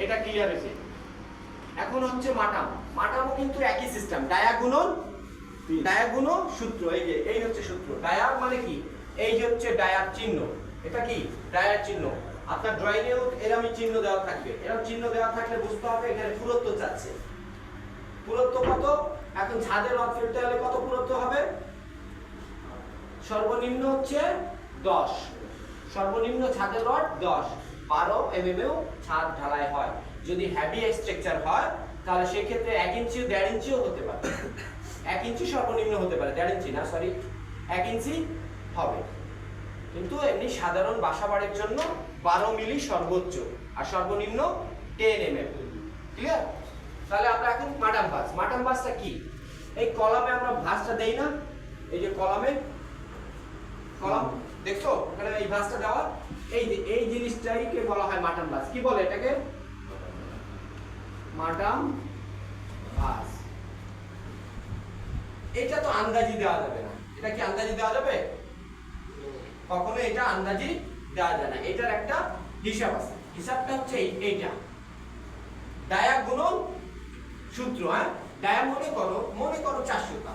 এটা ক্লিয়ার হয়েছে। এখন হচ্ছে মাটাম। মাটামও কিন্তু একই সিস্টেম, ডায়া গুণন সূত্র। এই হচ্ছে সূত্র। ডায়া মানে কি, এই যে হচ্ছে ডায়ার চিহ্ন, এটা কি ডায়ার চিহ্ন। আপনার ড্রয়িং এও এরকমই চিহ্ন দেওয়া থাকবে। এরকম চিহ্ন দেওয়া থাকলে বুঝতে হবে এখানে পুরুত্ব চাচ্ছে। পুরুত্ব কত? এখন ছাদে রড ফেলতে হলে কত পুরুত্ব হবে? সর্বনিম্ন হচ্ছে 10। সর্বনিম্ন ছাদের রড 10। 12 এমএমেও ছাদ ঢালাই হয়। যদি হেভি স্ট্রাকচার হয় তাহলে সেই ক্ষেত্রে 1 ইঞ্চি 1.5 ইঞ্চিও হতে পারে। 1 ইঞ্চি সর্বনিম্ন হতে পারে, 1.5 ইঞ্চি না, সরি 1 ইঞ্চি হবে। কিন্তু এমনি সাধারণ বাসাবাড়ির জন্য 12 মিলি সর্বোচ্চ, আর সর্বনিম্ন 10 এমএম। ক্লিয়ার? তাহলে আমরা এখন মাটাম ভাঁজ। মাটাম ভাঁজটা কি? এই কলামে আমরা ভাঁজটা দেই না, এই যে কলামে কলাম দেখছো এখানে এই ভাঁজটা দেওয়া, এই জিনিসটাইকে বলা হয় মাটাম ভাঁজ। কি বলে এটাকে? মাটাম ভাঁজ। এটা তো আন্দাজি দেওয়া যাবে না। এটা কি আন্দাজি দেওয়া যাবে? কখনো এটা আন্দাজি দেওয়া যায় না। এটার একটা হিসাব আছে। হিসাবটা হচ্ছে এইটা, ডায়া গুণন সূত্র। হ্যাঁ, ডায়া মনে করো 400 টা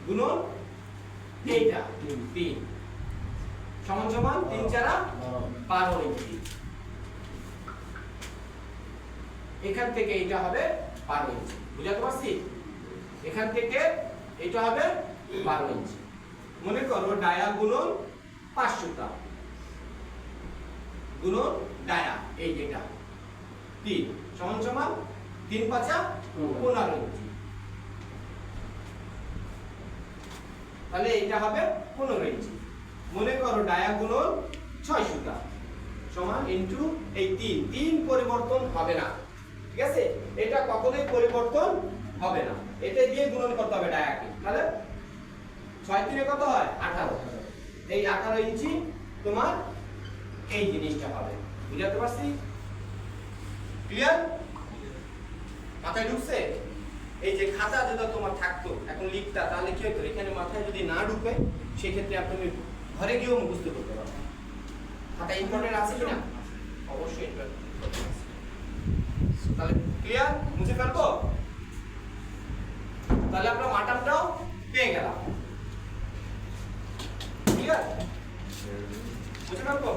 গুণন এইটা 3 সমান 3 4 12 ইঞ্চি। এখান থেকে এটা হবে 12 ইঞ্চি। বুঝাতে পারছি? এখান থেকে এটা হবে 12 ইঞ্চি। মনে করো ডায়া গুণন 500 টা গুণন ডায়া, এই যেটা 3 সমান 3 5 15 ইঞ্চি। তাহলে এটা হবে 15 ইঞ্চি। মনে করো ডায়া গুণন 600 টা সমান ইনটু এই 3 পরিবর্তন হবে না। ঠিক আছে? এটা কখনোই পরিবর্তন হবে না। এটা দিয়ে গুণন করতে হবে ডায়াকে। তাহলে 6 3 কত হয়? 18। এই 18 ইঞ্চি তোমার এই জিনিসটা হবে। বুঝাতে পারছি? ক্লিয়ার? মাথায় ঢুকছে? এই যে খাতা যেটা তোমার থাকতো এখন লিখতা, তাহলে কি হতো? এখানে মাথায় যদি না ঢুকে সেক্ষেত্রে আপনি ঘরে গিয়েও মুখস্থ করতে পারবেন। খাতা ইম্পর্টেন্ট আছে কিনা? অবশ্যই ইম্পর্টেন্ট। তাহলে ক্লিয়ার? মুছে ফেলবো? তাহলে আমরা মাটামটাও পেয়ে গেলাম। ক্লিয়ার? মুছে ফেলবো?